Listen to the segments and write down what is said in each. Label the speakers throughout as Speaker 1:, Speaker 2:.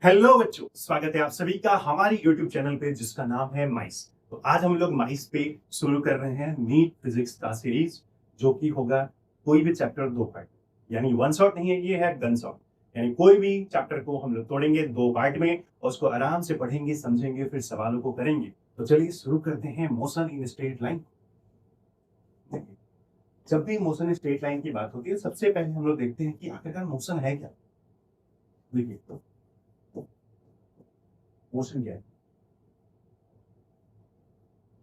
Speaker 1: Hello बच्चों, स्वागत है आप सभी का हमारे YouTube चैनल पे जिसका नाम है माइस। तो आज हम लोग माइस पे शुरू कर रहे हैं नीट फिजिक्स का सीरीज, जो कि होगा कोई भी चैप्टर दो पार्ट, यानी वन शॉट नहीं है, ये है गन शॉट। यानी कोई भी चैप्टर को हम लोग तोड़ेंगे दो पार्ट में और उसको आराम से पढ़ेंगे, समझेंगे, फिर सवालों को करेंगे। तो चलिए शुरू करते हैं मोशन इन स्ट्रेट लाइन। जब भी मोशन इन स्ट्रेट लाइन की बात होती है, सबसे पहले हम लोग देखते हैं कि आखिरकार मोशन है क्या। देखिए, तो मोशन क्या है?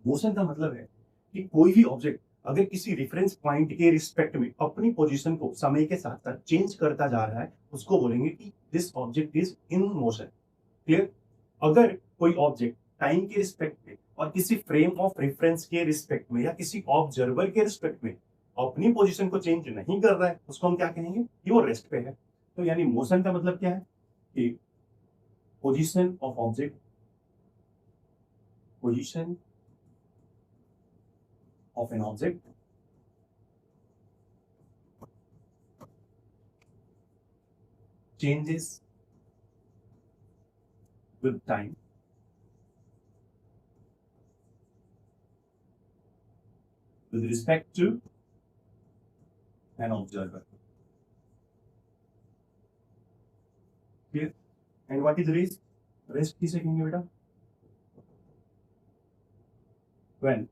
Speaker 1: मोशन का मतलब है कि कोई भी ऑब्जेक्ट अगर किसी रेफरेंस पॉइंट के रिस्पेक्ट में अपनी पोजीशन को समय के साथ साथ चेंज करता जा रहा है, उसको बोलेंगे कि this object is in motion. Clear? अगर कोई ऑब्जेक्ट टाइम के रिस्पेक्ट में और किसी फ्रेम ऑफ रेफरेंस के रिस्पेक्ट में या किसी ऑब्जर्वर के रिस्पेक्ट में अपनी पोजीशन को चेंज नहीं कर रहा है, उसको हम क्या कहेंगे कि वो रेस्ट पे है। तो यानी मोशन का मतलब क्या है कि position of object, position of an object changes with time with respect to an observer. Clear? And what is rest? Rest किसे कहेंगे बेटा? When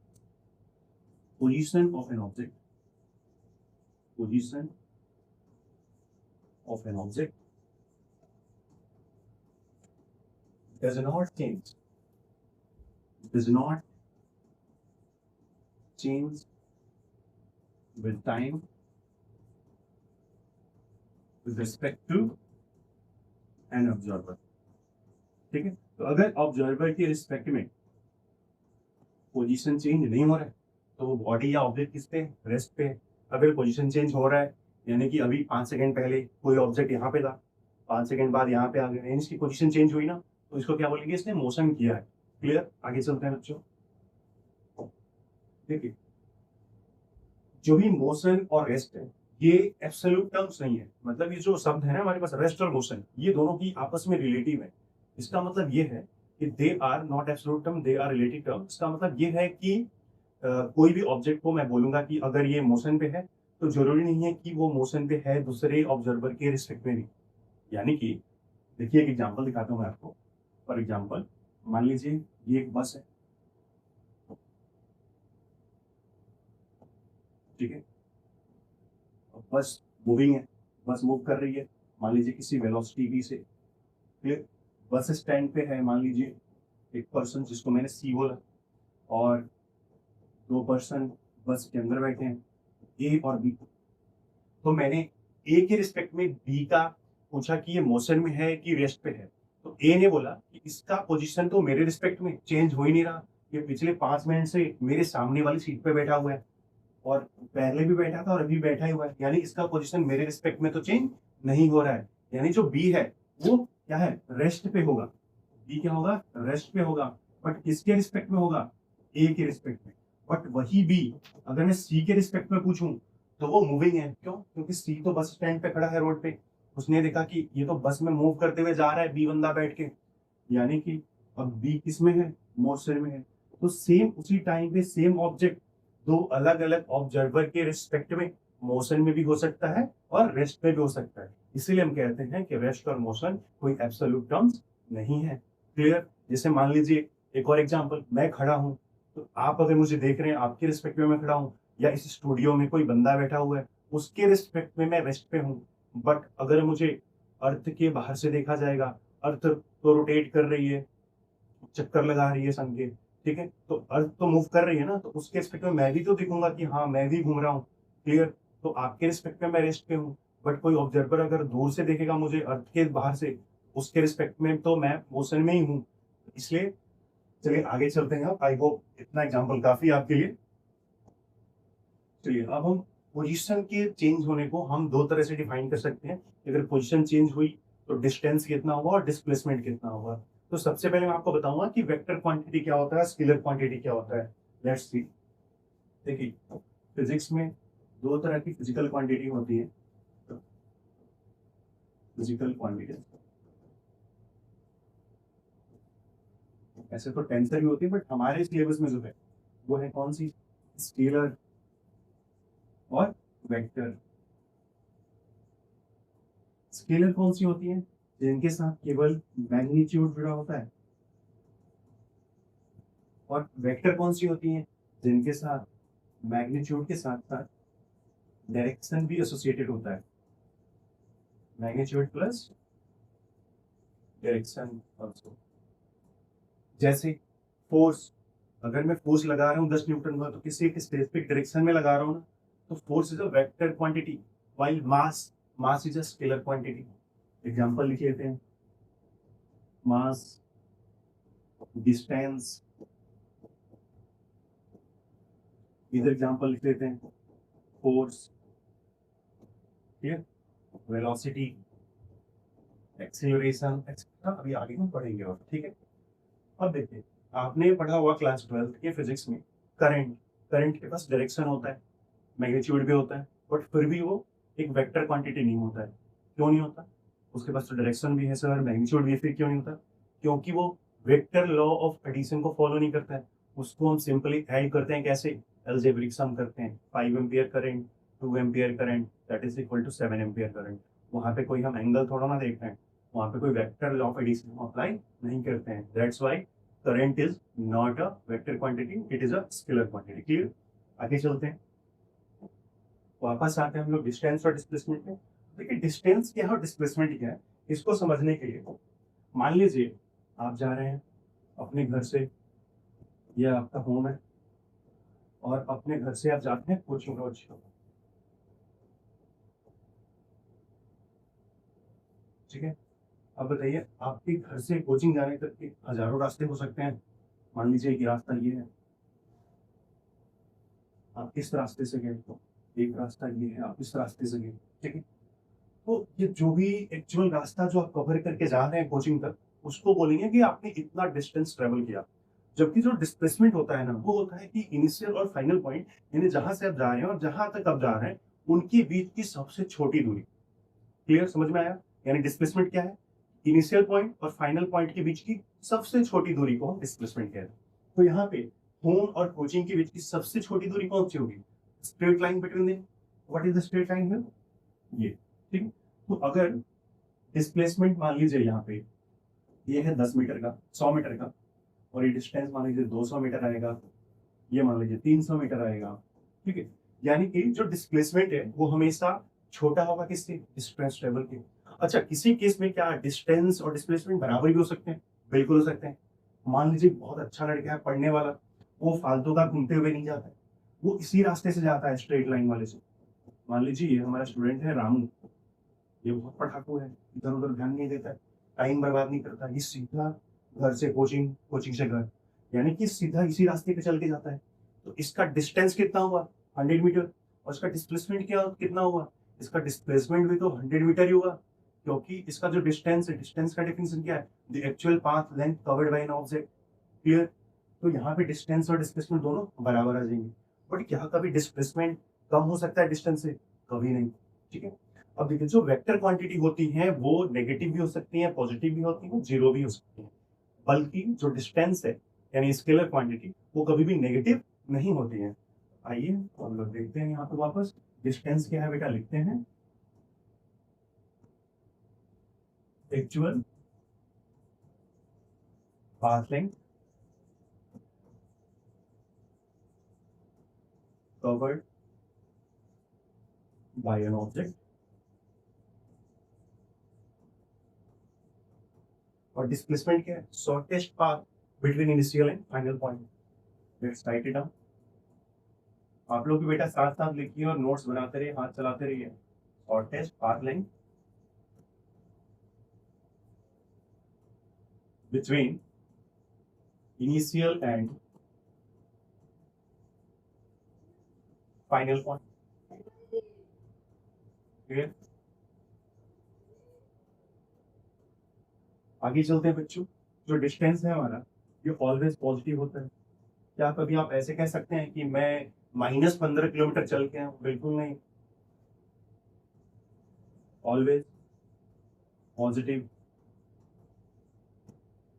Speaker 1: position of an object, position of an object does not change, does not change with time with respect to an observer. ठीक है? तो अगर observer के respect में position change नहीं हो रहा है, तो वो बॉडी या ऑब्जेक्ट किस पे? रेस्ट पे है। अगर पोजीशन चेंज हो रहा है, यानी कि अभी 5 सेकंड पहले कोई ऑब्जेक्ट यहाँ पे था, 5 सेकंड बाद यहाँ पे आ गया, यानी इसकी पोजीशन चेंज हुई ना, तो इसको क्या बोलेंगे? इसने मोशन किया है। क्लियर? आगे चलते हैं बच्चों। देखिए, जो भी मोशन और रेस्ट है, ये एब्सोल्यूट टर्म्स नहीं है। मतलब ये जो शब्द है ना हमारे पास, रेस्ट और मोशन, ये दोनों की आपस में रिलेटिव है। इसका मतलब ये है कि they are not absolute term, they are relative term. इसका मतलब ये है कि कोई भी ऑब्जेक्ट को मैं बोलूंगा कि अगर ये मोशन पे है, तो जरूरी नहीं है कि वो मोशन पे है दूसरे ऑब्जर्वर के रिस्पेक्ट में भी। यानी कि देखिए, एक एग्जांपल दिखाता हूँ मैं आपको। फॉर एग्जांपल, मान लीजिए ये एक बस है, ठीक है? बस मूविंग है, बस मूव कर रही है, मान लीजिए किसी वेलोसिटी v से। क्लियर? बस स्टैंड पे है, मान लीजिए एक पर्सन जिसको मैंने सी बोला, और दो पर्सन बस के अंदर बैठे हैं, ए और बी। तो मैंने ए के रिस्पेक्ट में बी का पूछा कि ये मोशन में है कि रेस्ट पे है। तो ए ने बोला कि इसका पोजीशन तो मेरे रिस्पेक्ट में चेंज हो ही नहीं रहा, ये पिछले 5 मिनट से मेरे सामने वाली सीट पे बैठा हुआ है, और पहले भी बैठा था और अभी बैठा ही हुआ है, यानी इसका पोजीशन मेरे रिस्पेक्ट में तो चेंज नहीं हो रहा है। यानी जो बी है वो क्या है? रेस्ट पे होगा। बी क्या होगा? रेस्ट पे होगा। बट किसके रिस्पेक्ट में होगा? ए के रिस्पेक्ट में। बट वही बी अगर मैं सी के रिस्पेक्ट में पूछूं, तो वो मूविंग है। क्यों? क्योंकि सी तो बस स्टैंड पे खड़ा है, रोड पे। उसने देखा कि ये तो बस में मूव करते हुए जा रहा है, बी बंदा बैठ के, यानी कि अब बी किस में है? मोशन में है। तो सेम उसी टाइम पे सेम ऑब्जेक्ट दो अलग अलग ऑब्जर्वर के रिस्पेक्ट में मोशन में भी हो सकता है और रेस्ट में भी हो सकता है। इसीलिए हम कहते हैं कि रेस्ट और मोशन कोई एब्सोल्यूट टर्म्स नहीं है। क्लियर? जैसे मान लीजिए एक और एग्जांपल, मैं खड़ा हूं, तो आप अगर मुझे देख रहे हैं, आपके रिस्पेक्ट में मैं खड़ा हूं, या इस स्टूडियो में कोई बंदा बैठा हुआ है, उसके रिस्पेक्ट में मैं रेस्ट पे हूं। बट अगर मुझे अर्थ के बाहर से देखा जाएगा, अर्थ तो रोटेट कर रही है, चक्कर लगा रही है सन के, ठीक है? तो अर्थ तो मूव कर रही है ना, तो उसके रिस्पेक्ट में मैं भी तो दिखूंगा कि हाँ, मैं भी घूम रहा हूँ। क्लियर? तो आपके रिस्पेक्ट में मैं रेस्ट पे हूँ, बट कोई ऑब्जर्वर अगर दूर से देखेगा मुझे अर्थ के बाहर से, उसके रिस्पेक्ट में तो मैं मोशन में ही हूँ। इसलिए चलिए आगे चलते हैं। आई होप इतना एग्जाम्पल काफी है आपके लिए। चलिए, अब हम पोजीशन के चेंज होने को हम दो तरह से डिफाइन कर सकते हैं। अगर पोजीशन चेंज हुई तो डिस्टेंस कितना होगा और डिस्प्लेसमेंट कितना होगा। तो सबसे पहले मैं आपको बताऊंगा कि वेक्टर क्वांटिटी क्या होता है, स्केलर क्वांटिटी क्या होता है। Let's see. देखिए, फिजिक्स में दो तरह की फिजिकल क्वांटिटी होती है। फिजिकल क्वांटिटी, ऐसे तो टेंसर भी होती है, बट हमारे सिलेबस में जो है वो है कौन सी, स्केलर और वेक्टर। स्केलर कौन सी होती है, जिनके साथ केवल मैग्नीट्यूड जुड़ा होता है, और वेक्टर कौन सी होती है, जिनके साथ मैग्नीट्यूड के साथ साथ डायरेक्शन भी एसोसिएटेड होता है, मैग्नीट्यूड प्लस डायरेक्शन ऑल्सो। जैसे फोर्स, अगर मैं फोर्स लगा रहा हूँ 10 न्यूटन का, तो किसी एक स्पेसिफिक डायरेक्शन में लगा रहा हूँ ना, तो force is a vector quantity, while mass is a scalar quantity. Example लिख लेते हैं, मास, डिस्टेंस, इधर एग्जांपल लिख लेते हैं, फोर्स, ठीक है, वेलोसिटी, एक्सीलरेशन एक्सेट्रा, अभी आगे हम पढ़ेंगे और, ठीक है। अब देखिए, आपने पढ़ा हुआ क्लास 12 के फिजिक्स में, करंट, करंट के पास डायरेक्शन होता है, मैग्नीट्यूड भी होता है, बट फिर भी वो एक वेक्टर क्वांटिटी नहीं होता है। क्यों नहीं होता, उसके पास तो डायरेक्शन भी है सर, मैग्नीट्यूड भी है, फिर क्यों नहीं होता, क्योंकि वो वेक्टर लॉ ऑफ एडिशन को फॉलो नहीं करता है। उसको हम सिंपली ऐड करते हैं, कैसे, अलजेब्रिक सम करते हैं, 5 ampere current, 2 ampere current that is equal to 7 ampere current. वहाँ पे कोई हम एंगल थोड़ा ना देख रहे हैं, वहाँ पे कोई vector law of addition apply नहीं करते हैं। That's why current is not a vector quantity, it is a scalar quantity. Clear, आगे चलते हैं, वापस आते हैं हम लोग डिस्टेंस और डिस्प्लेसमेंट में। देखिए, डिस्टेंस क्या है और डिस्प्लेसमेंट क्या है, इसको समझने के लिए मान लीजिए आप जा रहे हैं अपने घर से, यह आपका होम है, और अपने घर से आप जाते हैं कोचिंग रोज, ठीक है। अब बताइए, आपके घर से कोचिंग जाने तक के हजारों रास्ते हो सकते हैं। मान लीजिए कि रास्ता ये है, आप किस रास्ते से गए, तो एक रास्ता ये है, आप इस रास्ते से गए, ठीक है। तो ये जो भी एक्चुअल रास्ता जो आप कवर करके जा रहे हैं कोचिंग तक, उसको बोलेंगे कि आपने इतना डिस्टेंस ट्रेवल किया। जबकि जो डिस्प्लेसमेंट होता है ना, वो होता है कि इनिशियल और फाइनल पॉइंट, यानी जहां से आप जा रहे हैं और जहां तक आप जा रहे हैं, उनके बीच की सबसे छोटी दूरी। क्लियर, समझ में आया, यानी डिस्प्लेसमेंट क्या है, इनिशियल पॉइंट और फाइनल पॉइंट के बीच की सबसे छोटी दूरी को हम डिस्प्लेसमेंट कहते हैं। तो यहाँ पे होम और कोचिंग के बीच की सबसे छोटी दूरी कौन सी होगी, straight line between them. What is the straight line here, ये, ठीक है। तो अगर डिस्प्लेसमेंट मान लीजिए यहाँ पे ये है 10 मीटर का, 100 मीटर का, और ये डिस्टेंस मान लीजिए 200 मीटर आएगा, ये मान लीजिए 300 मीटर आएगा, ठीक है। यानी कि जो डिस्प्लेसमेंट है वो हमेशा छोटा होगा किससे, डिस्टेंस ट्रेवल के। अच्छा, किसी केस में क्या डिस्टेंस और डिस्प्लेसमेंट बराबर भी हो सकते हैं, बिल्कुल हो सकते हैं। मान लीजिए बहुत अच्छा लड़का है पढ़ने वाला, वो फालतू का घूमते हुए नहीं जाता है, वो इसी रास्ते से जाता है स्ट्रेट लाइन वाले से। मान लीजिए ये हमारा स्टूडेंट है रामू, ये बहुत पढ़ाकू है, इधर उधर ध्यान नहीं देता है, टाइम बर्बाद नहीं करता, ये सीधा घर से कोचिंग, कोचिंग से घर, यानी कि सीधा इसी रास्ते पे चल के जाता है। तो इसका डिस्टेंस कितना हुआ, 100 मीटर, और इसका डिस्प्लेसमेंट क्या कितना हुआ, इसका डिस्प्लेसमेंट भी तो 100 मीटर ही हुआ, क्योंकि इसका जो डिस्टेंस है, डिस्टेंस का डेफिनेशन क्या है, the actual path length covered by an object. Clear, तो यहाँ पे डिस्टेंस और डिस्प्लेसमेंट दोनों बराबर आ जाएंगे। बट क्या कभी डिस्प्लेसमेंट कम हो सकता है डिस्टेंस से, कभी नहीं, ठीक है। अब देखिए, जो वेक्टर क्वांटिटी होती है वो नेगेटिव भी हो सकती है, पॉजिटिव भी होती है, जीरो भी हो सकती है। बल्कि जो डिस्टेंस है, यानी स्केलर क्वांटिटी, वो कभी भी नेगेटिव नहीं होती है। आइए हम लोग देखते हैं यहाँ पे वापस, डिस्टेंस क्या है बेटा, लिखते हैं actual path length covered by an object, और डिस्प्लेसमेंट क्या है, shortest path between initial and final point. Let's write it down. आप लोग भी बेटा साथ साथ लिखिए और नोट्स बनाते रहिए, हाथ चलाते रहिए। Shortest path length between initial and final point. Clear, आगे चलते हैं बच्चों। जो डिस्टेंस है हमारा, ये ऑलवेज पॉजिटिव होता है। क्या कभी आप ऐसे कह सकते हैं कि मैं -15 किलोमीटर चल के आया हूं, बिल्कुल नहीं, ऑलवेज पॉजिटिव,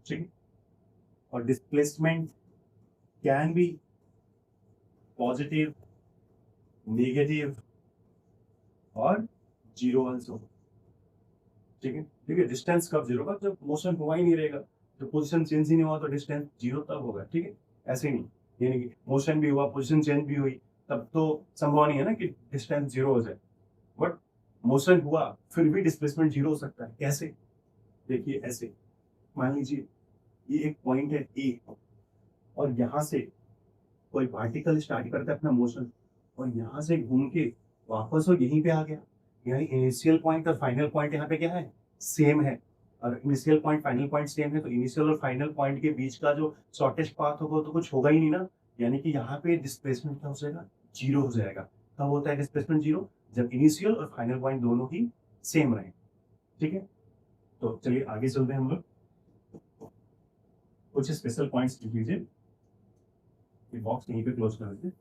Speaker 1: ठीक है। और displacement can be positive, negative और जीरो आल्सो। ठीक है, देखिए डिस्टेंस कब जीरो होगा, जब मोशन हुआ ही नहीं रहेगा, तो पोजीशन चेंज ही नहीं हुआ तो डिस्टेंस जीरो तब होगा। ठीक है, ऐसे नहीं, यानी कि मोशन भी हुआ, पोजीशन चेंज भी हुई, तब तो संभव नहीं है ना कि डिस्टेंस जीरो हो जाए। बट मोशन हुआ फिर भी डिस्प्लेसमेंट जीरो हो सकता है। कैसे? देखिए ऐसे, मान लीजिए ये एक पॉइंट है ए, और यहाँ से कोई पार्टिकल स्टार्ट करता है अपना मोशन, और यहाँ से घूम के वापस वो यहीं पे आ गया, यानी इनिशियल पॉइंट और फाइनल पॉइंट यहाँ पे क्या है, सेम है। और initial point final point same है, तो इनिशियल और फाइनल पॉइंट के बीच का जो शॉर्टेस्ट पाथ होगा तो कुछ होगा ही नहीं ना, यानी कि यहाँ पे डिस्प्लेसमेंट क्या हो जाएगा, जीरो हो जाएगा। कब होता है डिस्प्लेसमेंट जीरो? जब इनिशियल और फाइनल पॉइंट दोनों ही सेम रहे। ठीक है, तो चलिए आगे चलते हैं हम लोग, कुछ स्पेशल पॉइंट्स लिख लीजिए, बॉक्स यहीं पे क्लोज कर देते हैं।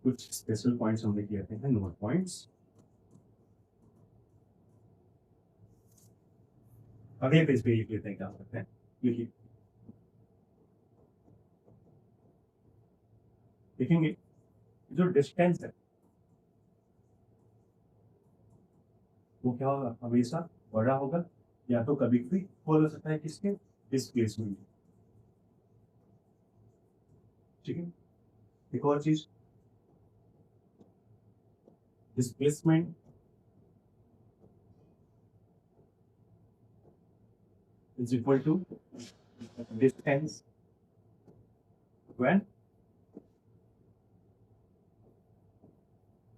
Speaker 1: कुछ स्पेशल पॉइंट्स हम लिख लेते हैं, नोट पॉइंट्स। अगले पेज पे लिख लेते हैं, क्या करते हैं, लिखिए, लिखेंगे जो डिस्टेंस है वो क्या होगा, हमेशा बड़ा होगा, या तो कभी कभी हो सकता है किसके, डिस्प्लेसमेंट। ठीक है, एक और चीज, displacement is equal to distance when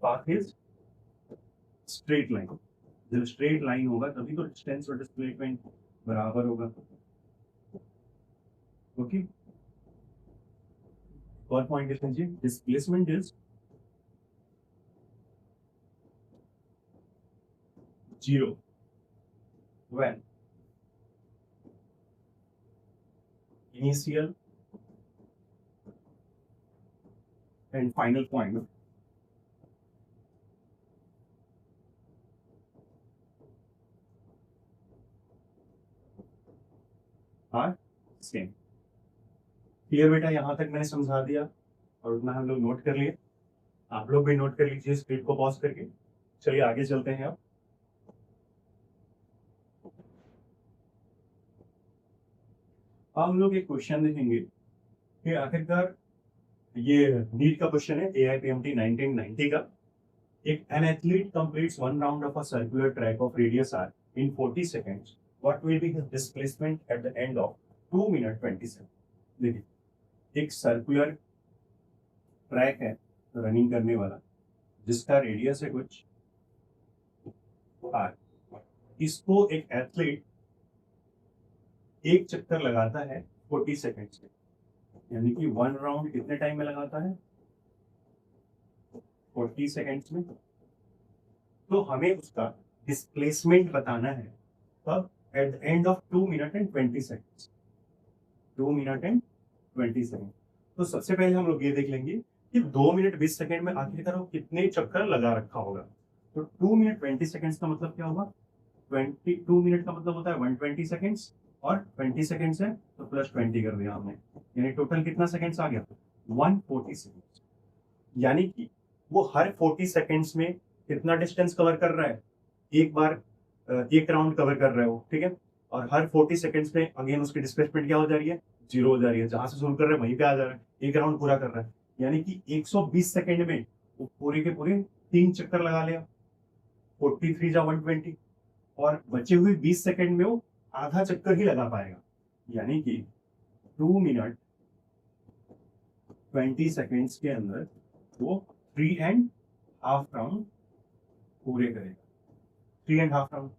Speaker 1: path is straight line. जब स्ट्रेट लाइन होगा तभी तो डिस्टेंस और डिस्प्लेसमेंट बराबर होगा। ओके, और पॉइंट लिख लीजिए, displacement is zero when initial and final point are same। Clear बेटा, यहां तक मैंने समझा दिया और उतना हम लोग नोट कर लिए, आप लोग भी नोट कर लीजिए स्क्रीन को पॉज करके। चलिए आगे चलते हैं। अब हम लोग एक क्वेश्चन देखेंगे कि आखिरकार, ये नीट का क्वेश्चन है AIPMT 1990 का। एक an athlete completes one round of a circular track of radius r in 40 seconds, what will be his displacement at the end of 2 minutes 20 seconds? देखिए, एक सर्कुलर ट्रैक है रनिंग करने वाला, जिसका रेडियस है कुछ r। इसको एक एथलीट एक चक्कर लगाता है 40 सेकेंड्स में, यानी कि वन राउंड कितने टाइम में लगाता है, 40 सेकेंड्स में। तो हमें उसका डिस्प्लेसमेंट बताना है कब, at the end of 2 minute and 20 seconds. 2 minute and 20 second. तो सबसे पहले हम लोग ये देख लेंगे कि 2 मिनट 20 सेकेंड में आखिरकार वो कितने चक्कर लगा रखा होगा। तो 2 मिनट 20 सेकेंड्स का मतलब क्या होगा, 22 मिनट का मतलब होता है 120 सेकेंड्स, और 20 सेकेंड्स है तो प्लस 20 कर दिया हमने, यानी टोटल कितना सेकेंड्स आ गया, 140 सेकेंड्स। यानी कि वो हर 40 सेकेंड्स में कितना डिस्टेंस कवर कर रहा है, एक बार एक राउंड कवर कर रहे हो। ठीक है, और हर 40 सेकेंड्स में अगेन उसकी डिस्प्लेसमेंट क्या हो जा रही है, जीरो हो जा रही है, जहां से शुरू कर रहे हैं वहीं पे आ जा रहा है, एक राउंड पूरा कर रहा है। यानी कि 120 सेकेंड में वो पूरे के पूरे 3 चक्कर लगा लिया, 43 जा 120, और बचे हुए 20 सेकेंड में वो आधा चक्कर ही लगा पाएगा, यानी कि 2 मिनट 20 सेकेंड्स के अंदर वो 3.5 राउंड पूरे करेगा। 3.5 राउंड।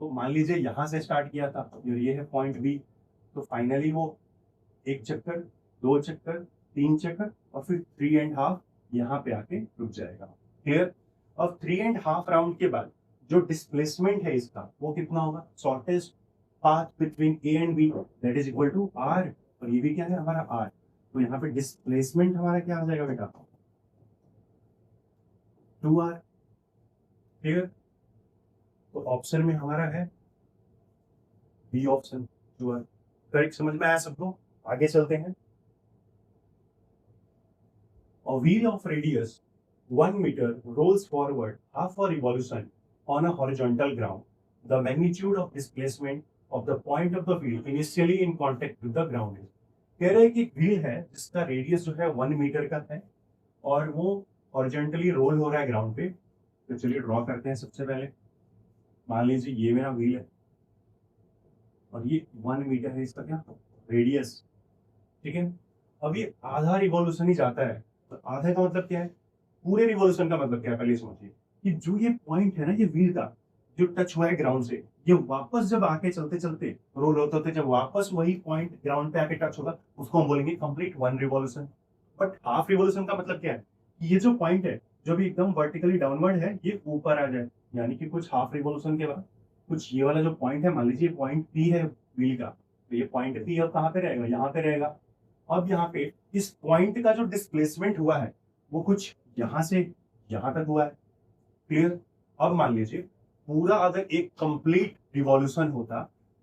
Speaker 1: तो मान लीजिए यहां से स्टार्ट किया था और ये है पॉइंट बी, तो फाइनली वो एक चक्कर, 2 चक्कर, 3 चक्कर, और फिर 3.5 यहाँ पे आके रुक जाएगा। क्लियर? अब 3.5 राउंड के बाद जो डिस्प्लेसमेंट है इसका वो कितना होगा, shortest path between A and B, that is equal to R, और ये भी क्या है हमारा आर। तो यहाँ पे डिस्प्लेसमेंट हमारा क्या आ जाएगा बेटा, 2r। क्लियर? तो ऑप्शन में हमारा है बी ऑप्शन जो है करेक्ट। समझ में आया सबको? आगे चलते हैं। A wheel of radius 1 meter rolls forward half a revolution on a horizontal ground. The magnitude of displacement of the point of the wheel initially in contact with the ground is. कह रहे हैं कि wheel है जिसका radius जो है 1 metre का है और वो हॉरिजॉन्टली रोल हो रहा है ग्राउंड पे। तो चलिए ड्रॉ करते हैं। सबसे पहले मान लीजिए ये मेरा व्हील है और ये 1 मीटर है इसका क्या रेडियस, ठीक है। अब ये आधा रिवॉल्यूशन ही जाता है। तो आधे का मतलब क्या है, पूरे रिवॉल्यूशन का मतलब क्या है, पहले समझिए कि जो ये पॉइंट है ना ये व्हील का जो टच हुआ है ग्राउंड से, ये वापस जब आके चलते चलते रोल होते होते जब वापस वही पॉइंट ग्राउंड पे आके टच होगा उसको हम बोलेंगे complete 1 revolution. But half revolution का मतलब क्या है कि ये जो पॉइंट है जो भी एकदम वर्टिकली डाउनवर्ड है ये ऊपर आ जाए, यानी कि कुछ हाफ रिवॉल्यूशन के बाद कुछ ये वाला जो पॉइंट है, मान लीजिए पॉइंट पी है व्हील का, तो ये पॉइंट पी अब कहाँ पे रहेगा, यहाँ पे रहेगा। अब यहाँ पे इस पॉइंट का जो डिस्प्लेसमेंट हुआ है वो कुछ यहाँ से यहाँ तक हुआ है। क्लियर? अब मान लीजिए पूरा अगर एक कंप्लीट रिवॉल्यूशन होता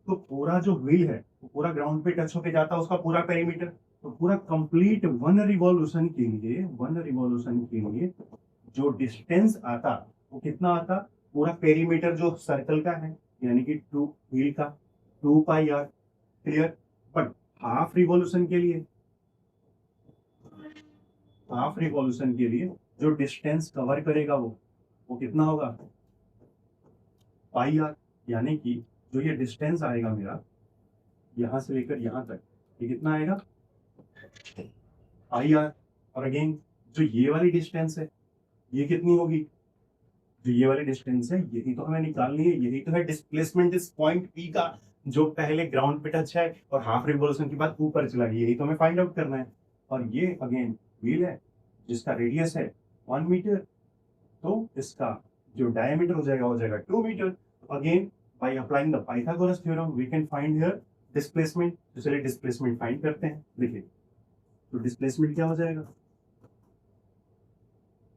Speaker 1: तो पूरा जो व्हील है वो पूरा ग्राउंड पे टच होके जाता उसका पूरा पेरीमीटर। तो पूरा कंप्लीट 1 रिवॉल्यूशन के लिए जो डिस्टेंस आता वो कितना आता, पूरा पेरीमीटर जो सर्कल का है यानी कि 2 व्हील का 2 pi R. Clear? But half revolution के लिए जो डिस्टेंस कवर करेगा वो कितना होगा, पाई आर। यानी कि जो ये डिस्टेंस आएगा मेरा यहां से लेकर यहां तक, ये कितना आएगा, पाई आर। और अगेन जो ये वाली डिस्टेंस है ये कितनी होगी, जो ये वाली डिस्टेंस है यही तो हमें निकालनी है, यही तो है डिस्प्लेसमेंट इस पॉइंट पी का जो पहले ग्राउंड पे टच है और हाफ रिवॉल्यूशन के बाद ऊपर चला गया, यही तो हमें फाइंड आउट करना है। और ये अगेन व्हील है जिसका रेडियस है 1 मीटर, तो इसका जो डायमीटर हो जाएगा 2 metre. Again by applying the Pythagoras theorem we can find here displacement. तो चलिए डिस्प्लेसमेंट फाइंड करते हैं। देखिए तो डिस्प्लेसमेंट क्या हो जाएगा,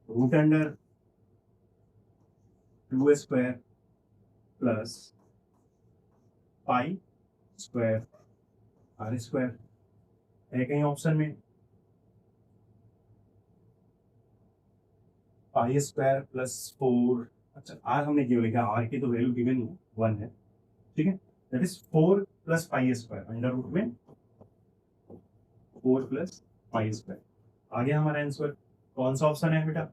Speaker 1: root under 2 square plus pi square R square है कहीं ऑप्शन में, पाई स्क्वायर प्लस 4। अच्छा आर हमने क्यों लिखा, आर की तो वैल्यू गिवन 1 है, ठीक है। That is 4 plus pi square under root में 4 प्लस पाई स्क्वायर। आ गया हमारा आंसर। कौन सा ऑप्शन है बेटा,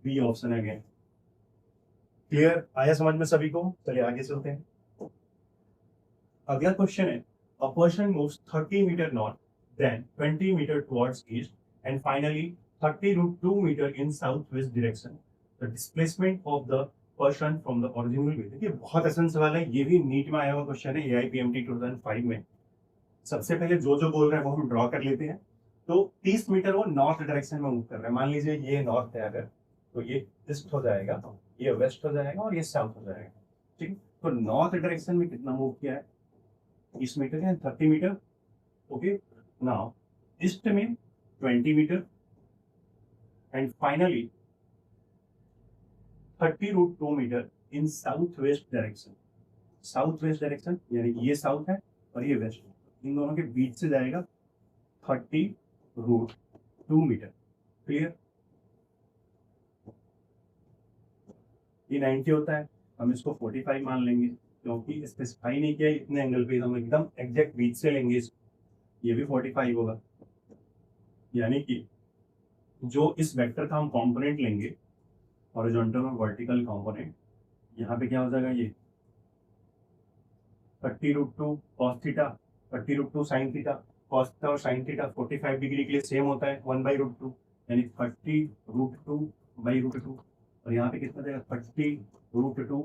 Speaker 1: बी ऑप्शन है। क्लियर? आया समझ में सभी को? चलिए आगे चलते हैं। अगला क्वेश्चन है, a person moves 30 metre north then 20 metre towards east and finally 30√2 metre in south west direction. The displacement of the person from the original way. देखिए बहुत आसान सवाल है, ये भी नीट में आया हुआ क्वेश्चन है AIPMT 2005 में। सबसे पहले जो बोल रहे हैं वो हम ड्रॉ कर लेते हैं। तो 30 मीटर वो नॉर्थ डायरेक्शन में मूव कर रहा है। मान लीजिए ये नॉर्थ है अगर, तो ये ईस्ट हो जाएगा, ये वेस्ट हो जाएगा और ये साउथ हो जाएगा, ठीक। तो नॉर्थ डायरेक्शन में कितना मूव किया है, 30 मीटर है, 30 मीटर। ओके, नाउ ईस्ट में 20 metre and finally 30√2 metre in south west direction. South west direction यानी ये साउथ है और ये वेस्ट है, इन दोनों के बीच से जाएगा 30√2 मीटर। क्लियर? ये 90 होता है, हम इसको 45 मान लेंगे क्योंकि स्पेसिफाई नहीं किया इतने एंगल पे, हम एकदम एग्जैक्ट बीच से लेंगे इसको। ये भी 45 होगा, यानी कि जो इस वेक्टर का हम कंपोनेंट लेंगे हॉरिजॉन्टल और वर्टिकल कंपोनेंट, यहाँ पे क्या हो जाएगा, ये 30√2 cos theta 30√2 sin theta. cos theta और sin थीटा 45 डिग्री के लिए सेम होता है 1/√2, यानी 30√2/√2। और यहाँ पे कितना जाएगा 30√2/√2।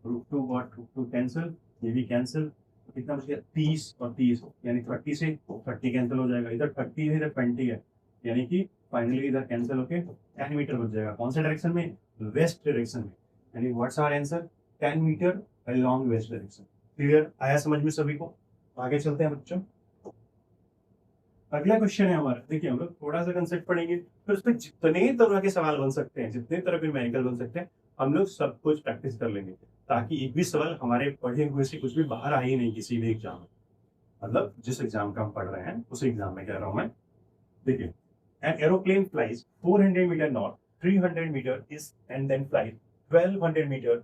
Speaker 1: √2 गॉट √2 कैंसिल, ये भी कैंसिल। कितना बच गया 30 और 30, यानी 30 से 30 कैंसिल हो जाएगा। इधर 30 है इधर 20 है, यानी कि फाइनली इधर कैंसिल होके 10 मीटर बच जाएगा। कौन से डायरेक्शन में, वेस्ट डायरेक्शन में। यानी what's our answer, 10 metre along west direction. Clear? आया समझ में सभी को? आगे चलते हैं बच्चों। अगला क्वेश्चन है हमारा, देखिए हम लोग थोड़ा सा कंसेप्ट पढ़ेंगे फिर उस पर जितने तरह के सवाल बन सकते हैं, जितने तरह के न्यूमेरिकल बन सकते हैं हम लोग सब कुछ प्रैक्टिस कर लेंगे ताकि एक भी सवाल हमारे पढ़े हुए से कुछ भी बाहर आ ही नहीं किसी भी एग्जाम में। मतलब जिस एग्जाम का हम पढ़ रहे हैं उस एग्जाम में कह रहा हूं मैं। देखिए, an aeroplane flies 400 meter north, 300 meter east, and then flies 1200 meter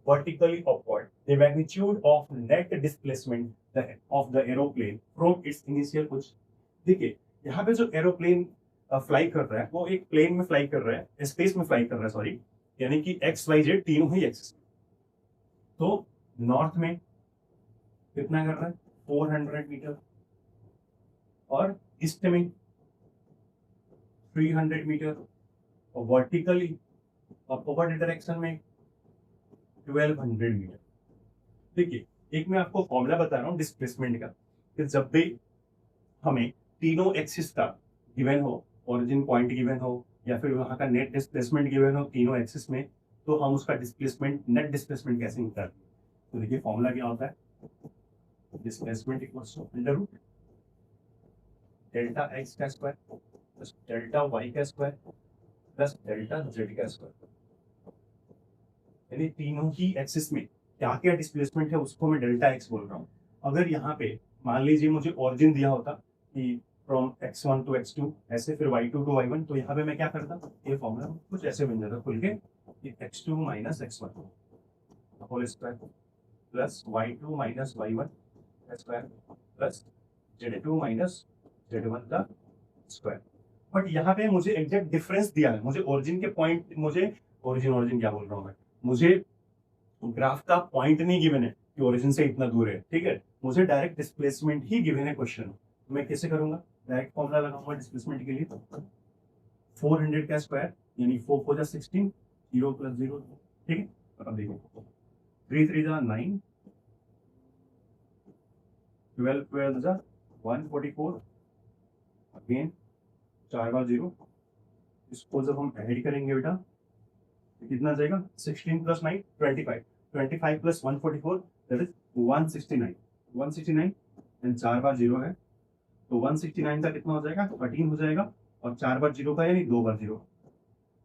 Speaker 1: vertically upward. The magnitude of net displacement of the aeroplane from its initial position. देखिए, यहाँ पे जो एरोप्लेन फ्लाई कर रहा है वो एक प्लेन में फ्लाई कर रहा है, स्पेस में फ्लाई कर रहा है, सॉरी, यानी कि एक्स वाई जेड तीनों ही एक्सिस में। तो नॉर्थ में कितना कर रहा है 400 मीटर, और ईस्ट में 300 मीटर, और वर्टिकली अपवर्ड डायरेक्शन में 1200 मीटर। देखिए, एक मैं आपको फॉर्मूला बता रहा हूँ डिस्प्लेसमेंट का, कि जब भी हमें तीनों एक्सिस का गिवन हो, ओरिजिन पॉइंट गिवन हो या फिर वहां का नेट डिस्प्लेसमेंट गिवन हो तीनों एक्सिस में, तो हम उसका डिस्प्लेसमेंट नेट डिस्प्लेसमेंट कैसे निकालते हैं। तो देखिए फॉर्मूला क्या होता है, displacement equals to under root delta X का स्क्वायर प्लस डेल्टा वाई का स्क्वायर प्लस डेल्टा जेड का स्क्वायर। यानी तीनों ही एक्सिस में क्या क्या डिस्प्लेसमेंट है उसको मैं डेल्टा एक्स बोल रहा हूँ। अगर यहाँ पे मान लीजिए मुझे ओरिजिन दिया होता कि फ्रॉम x1 टू x2 ऐसे, फिर y2 टू y1, तो यहाँ पे मैं क्या करता, ये फॉर्मूला कुछ ऐसे बन जाता खुल के, x2 minus x1 whole square plus y2 minus y1 square plus z2 minus z1 का स्क्वायर। बट यहाँ पे मुझे एग्जैक्ट डिफरेंस दिया है, मुझे ओरिजिन के पॉइंट, मुझे ओरिजिन क्या बोल रहा हूँ मैं, मुझे ग्राफ का पॉइंट नहीं गिवन है कि ओरिजिन से इतना दूर है, ठीक है, मुझे डायरेक्ट डिस्प्लेसमेंट ही गिवन है क्वेश्चन। तो मैं कैसे करूंगा, डायरेक्ट फॉर्मूला लगाऊंगा डिस्प्लेसमेंट के लिए, 400 का स्क्वायर यानी 4 4 जा 16, 0 प्लस 0, ठीक है। अब देखिए 3 3 जा 9, 12 12 जा 144, अगेन 4 बार 0, इसको जब हम ऐड करेंगे बेटा कितना जाएगा, 16 plus 9 25, 25 plus 144 that is 169, 169 and 4 बार 0 है तो 169 का कितना हो जाएगा, 13 हो जाएगा, और 4 बार 0 का यानी 2 बार 0,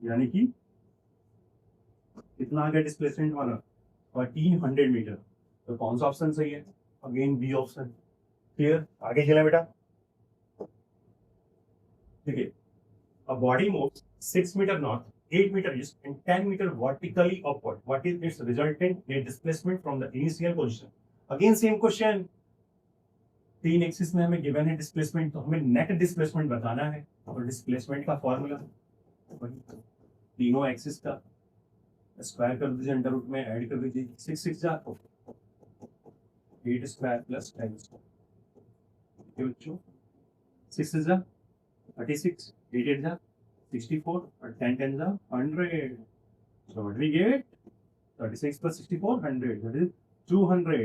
Speaker 1: यानी कि कितना आ गया डिस्प्लेसमेंट वाला 1300 मीटर। तो कौन सा ऑप्शन सही है, अगेन बी ऑप्शन। क्लियर, आगे चले बेटा। देखिए, a body moves 6 meter north, 8 meter east, and 10 meter vertically upward. What is its resultant net displacement from the initial position? Again same question. तीन एक्सिस में हमें गिवन है डिस्प्लेसमेंट, तो हमें नेट डिस्प्लेसमेंट बताना है, और डिस्प्लेसमेंट का फॉर्मूला तीनों एक्सिस का स्क्वायर कर दीजिए, अंडर रूट में ऐड कर दीजिए, 6 6 जा 8 स्क्वायर प्लस 10 स्क्वायर, बच्चों 6 जा 36, 8 8 जा 64, और 10 10 जा 100, so what we get 36 plus 64 100, that is 200,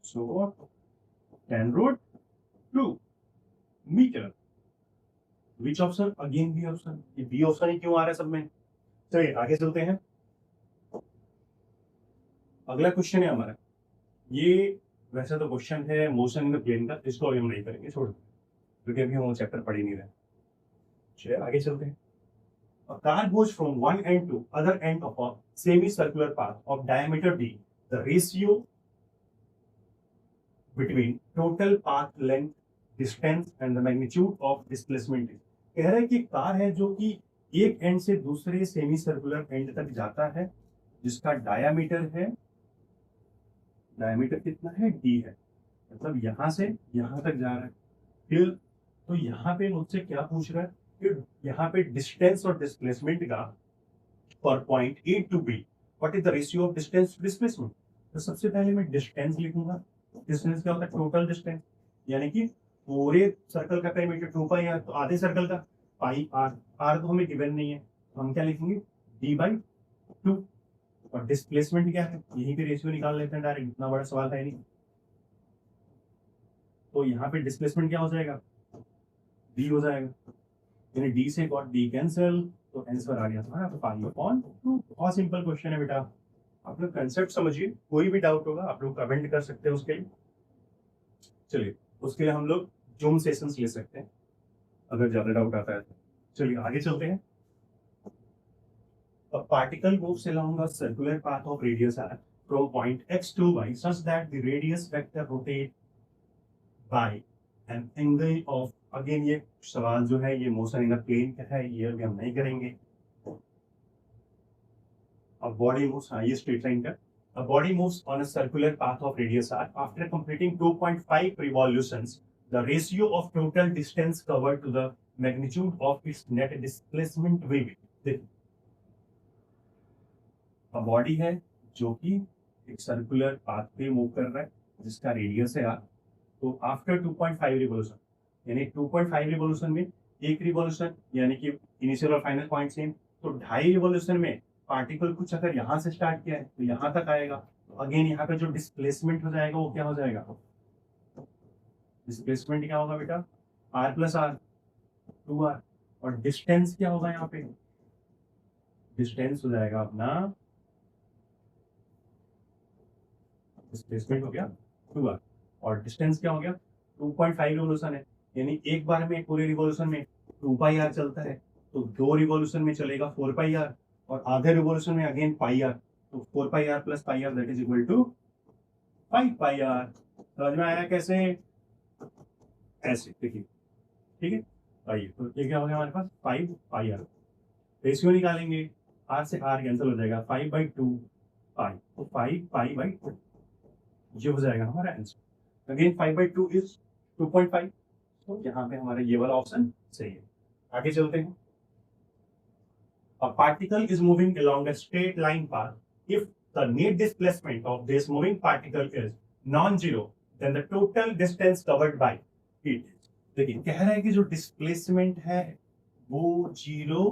Speaker 1: so 10 root 2 meter, which option, again B option। ये B option ही क्यों आ रहा है सब में। चलिए आगे चलते हैं, अगला क्वेश्चन है हमारा, ये वैसे तो क्वेश्चन है मोशन इन द प्लेन का, इसको अभी हम नहीं करेंगे, छोड़ क्योंकि अभी हम वो चैप्टर पढ़ ही नहीं रहे। चलिए आगे चलते हैं। A car goes from one end to other end of a semicircular path of diameter d. The ratio between total path length, distance and the magnitude of displacement is। कह रहा है कि कार है जो कि एक एंड से दूसरे सेमी सर्कुलर एंड तक जाता है, जिसका डायामीटर है, डायामीटर कितना है, d है, मतलब यहां से यहां तक जा रहा है। फिर तो यहाँ पे मुझसे क्या पूछ रहा है कि यहाँ पे डिस्टेंस और डिस्प्लेसमेंट का पर point A to B what is the ratio of distance to displacement. तो सबसे पहले मैं डिस्टेंस लिखूंगा। डिस्टेंस क्या होता है, टोटल डिस्टेंस, यानी कि पूरे सर्कल का पेरीमीटर 2 पाई आर, तो आधे सर्कल का पाई आर, आर तो हमें गिवन नहीं है, तो हम क्या लिखेंगे d/2। और डिस्प्लेसमेंट क्या है, यहीं पे रेशियो निकाल लेते हैं डायरेक्ट, इतना बड़ा सवाल है नहीं। तो यहाँ पे डिस्प्लेसमेंट क्या हो जाएगा, d हो जाएगा, यानी d से गॉट d कैंसिल, तो आंसर आ गया हमारा π/2। बहुत सिंपल क्वेश्चन है बेटा, आप लोग कंसेप्ट समझिए, कोई भी डाउट होगा आप लोग कमेंट कर सकते हैं उसके लिए। चलिए उसके लिए हम लोग जूम सेशंस ले सकते हैं अगर ज्यादा डाउट आता है। चलिए आगे चलते हैं। A particle moves along a circular path of radius r from point x to y such that the radius vector rotate by an angle of, again ये सवाल जो है ये मोशन इन अ प्लेन का है, ये अभी हम नहीं करेंगे. अब बॉडी मूव्स, हाँ ये स्ट्रेट लाइन का. A body moves on a circular path of radius r. After completing 2.5 revolutions, the ratio of total distance covered to the magnitude of its net displacement will be. A body है जो कि एक circular path पे move कर रहा है जिसका radius है r. तो आफ्टर 2.5 रिवोल्यूशन, यानी 2.5 रिवोल्यूशन में एक रिवोल्यूशन यानी कि इनिशियल और फाइनल पॉइंट सेम, तो 2.5 रिवोल्यूशन में पार्टिकल कुछ अगर यहाँ से स्टार्ट किया है तो यहाँ तक आएगा. तो अगेन यहाँ पे जो डिस्प्लेसमेंट हो जाएगा वो क्या हो जाएगा, डिस्प्लेसमेंट क्या होगा बेटा, r प्लस r 2r. और डिस्टेंस क्या होगा यहाँ पे, डिस्टेंस हो जाएगा अपना, डिस्प्लेसमेंट हो गया 2r और डिस्टेंस क्या हो गया 2.5 रिवोल्यूशन है, यानी एक बार में पूरे रिवोल्यूशन में 2 पाई r चलता है, तो 2 रिवोल्यूशन में चलेगा 4 पाई r और आधे रिवोल्यूशन में अगेन पाई r. तो 4 pi r plus pi r that is equal to 5 pi r. समझ में आया कैसे, ऐसे देखिए, ठीक है. आइए तो ये क्या हो गया हमारे पास 5 पाई r. रेशियो निकालेंगे, r से r कैंसिल हो जाएगा, 5/2 पाई, तो 5 पाई बाई 2 ये हो जाएगा हमारा आंसर. अगेन 5/2 इज 2.5, तो यहाँ पे हमारा ये वाला ऑप्शन सही है. आगे चलते हैं. A particle is moving along a straight line path. If the net displacement of this moving particle is non-zero, then the total distance covered by it. देखिए कह रहा है कि जो डिस्प्लेसमेंट है वो जीरो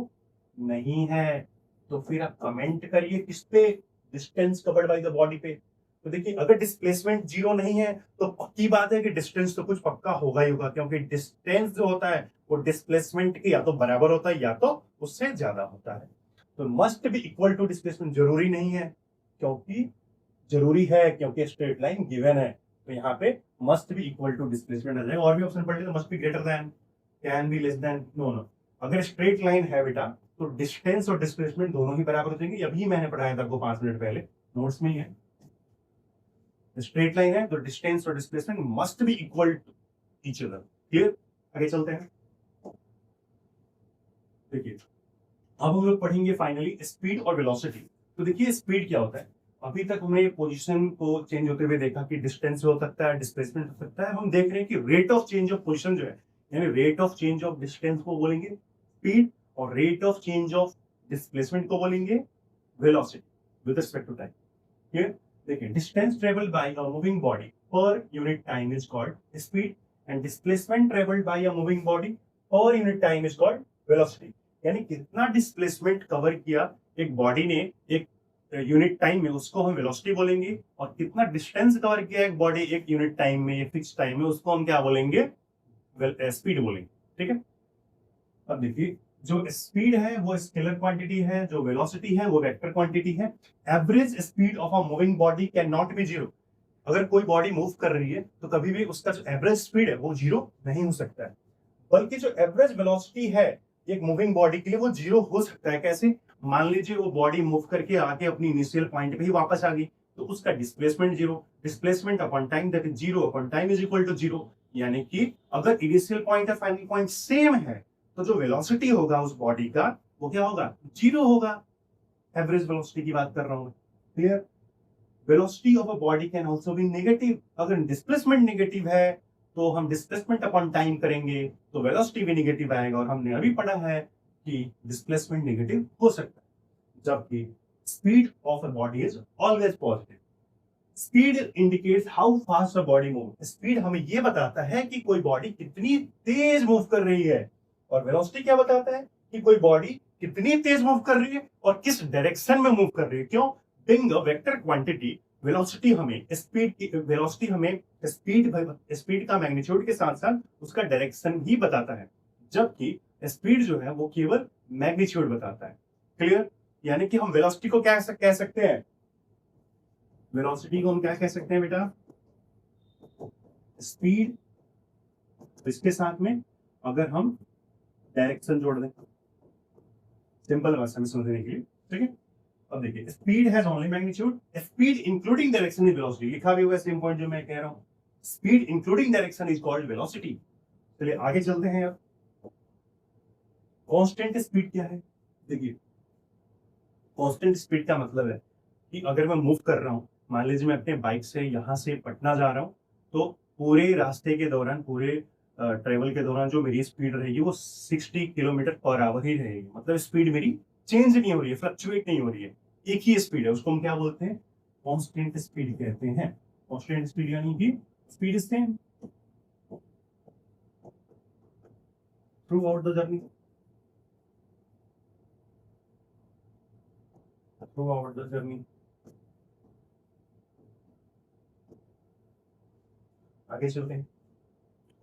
Speaker 1: नहीं है, तो फिर आप कमेंट करिए किस पे, distance covered by the body पे. तो देखिए अगर डिस्प्लेसमेंट जीरो नहीं है तो पक्की बात है कि डिस्टेंस तो कुछ पक्का होगा ही होगा, क्योंकि डिस्टेंस जो होता है वो डिस्प्लेसमेंट के या तो बराबर होता है या तो उससे ज्यादा होता है. तो must be equal to displacement जरूरी नहीं है, क्योंकि जरूरी है क्योंकि स्ट्रेट लाइन गिवन है, तो यहाँ पे must be equal to displacement आ जाएगा. और भी ऑप्शन पढ़ लेते, must be greater than, can be less than, no no. अगर स्ट्रेट लाइन है बेटा तो डिस्टेंस और डिस्प्लेसमेंट दोनों ही बराबर हो जाएंगे. अभी मैंने पढ़ाया था आपको 5 मिनट पहले, नोट्स में ही है. स्ट्रेट लाइन है तो डिस्टेंस और displacement must be equal to each other. Clear. आगे चलते हैं. देखिए अब हम लोग पढ़ेंगे फाइनली स्पीड और वेलोसिटी. तो देखिए स्पीड क्या होता है, अभी तक हमने पोजीशन को चेंज होते हुए देखा कि डिस्टेंस हो सकता है, डिस्प्लेसमेंट हो सकता है. हम देख रहे हैं कि rate of change of position जो है, यानी rate of change of distance को बोलेंगे स्पीड, और rate of change of displacement को बोलेंगे velocity with respect to time. Clear. देखिए distance travelled by a moving body per unit time is called speed, and displacement travelled by a moving body per unit time is called velocity. यानी कितना displacement cover किया एक body ने एक unit time में, उसको हम वेलोसिटी बोलेंगे, और कितना डिस्टेंस कवर किया एक बॉडी एक यूनिट टाइम में, एक फिक्स टाइम में, उसको हम क्या बोलेंगे, स्पीड बोलेंगे. ठीक है. अब देखिए जो स्पीड है वो स्केलर क्वांटिटी है, जो वेलोसिटी है वो वेक्टर क्वांटिटी है. Average speed of a moving body can not be zero. अगर कोई बॉडी मूव कर रही है तो कभी भी उसका जो एवरेज स्पीड है वो जीरो नहीं हो सकता है, बल्कि जो एवरेज वेलोसिटी है एक मूविंग बॉडी के लिए वो जीरो हो सकता है. कैसे, मान लीजिए वो बॉडी मूव करके आके अपनी इनिशियल पॉइंट पे ही वापस आ गई, तो उसका displacement zero, displacement upon time that is zero upon time is equal to zero. यानी कि अगर इनिशियल पॉइंट और फाइनल पॉइंट सेम है तो जो वेलोसिटी होगा उस बॉडी का वो क्या होगा, जीरो होगा. एवरेज वेलोसिटी की बात कर रहा हूं. Clear. Velocity of a body can also be negative. अगर डिस्प्लेसमेंट नेगेटिव है तो हम डिस्प्लेसमेंट अपॉन टाइम करेंगे तो वेलोसिटी भी नेगेटिव आएगा, और हमने अभी पढ़ा है कि डिस्प्लेसमेंट नेगेटिव हो सकता है, जबकि speed of a body is always positive. Speed indicates how fast a body move. Speed हमें यह बताता है कि कोई बॉडी कितनी तेज मूव कर रही है, और वेलोसिटी क्या बताता है कि कोई बॉडी कितनी तेज मूव कर रही है और किस डायरेक्शन में मूव कर रही है. क्यों, being a vector quantity, velocity हमें स्पीड की, वेलोसिटी हमें स्पीड का मैग्नीट्यूड के साथ साथ उसका डायरेक्शन भी बताता है, जबकि स्पीड जो है वो केवल मैग्नीट्यूड बताता है. क्लियर. यानी कि हम वेलोसिटी को क्या कह सकते हैं, वेलोसिटी को हम क्या कह सकते हैं बेटा, स्पीड, इसके साथ में अगर हम डायरेक्शन जोड़ दें, सिंपल भाषा में समझने के लिए, ठीक है। अब देखिए speed has only magnitude, speed including direction is velocity, लिखा भी हुआ है सेम पॉइंट जो मैं कह रहा हूँ, speed including direction is called velocity. चलिए आगे चलते हैं यार। कांस्टेंट स्पीड क्या है? देखिए कांस्टेंट स्पीड का मतलब है कि अगर मैं मूव कर रहा हूँ, मान लीजिए मैं अपने बाइक से यहाँ से पटना जा रहा हूँ, तो पूरे रास्ते के दौरान, पूरे ट्रेवल के दौरान जो मेरी स्पीड रहेगी वो 60 किलोमीटर पर आवर ही रहेगी। मतलब स्पीड मेरी चेंज नहीं हो रही है, फ्लक्चुएट नहीं हो रही है, एक ही स्पीड है। उसको हम क्या बोलते हैं? कांस्टेंट स्पीड कहते हैं। कांस्टेंट स्पीड यानी कि speed same through out the journey, through out the journey. आगे चलते हैं।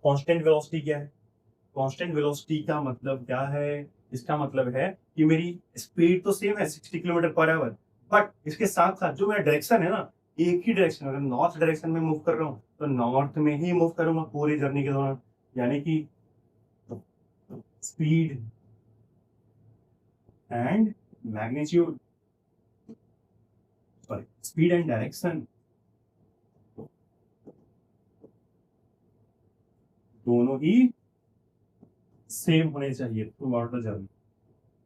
Speaker 1: कांस्टेंट वेलोसिटी क्या है? कांस्टेंट वेलोसिटी का मतलब क्या है? इसका मतलब है कि मेरी स्पीड तो सेम है 60 किलोमीटर पर आवर, बट इसके साथ साथ जो मेरा डायरेक्शन है ना, एक ही डायरेक्शन, अगर नॉर्थ डायरेक्शन में मूव कर रहा हूँ तो नॉर्थ में ही मूव करूंगा पूरी जर्नी के दौरान। यानी कि speed and magnitude, sorry speed and direction दोनों ही सेम होने चाहिए थ्रू आउट द जर्नी,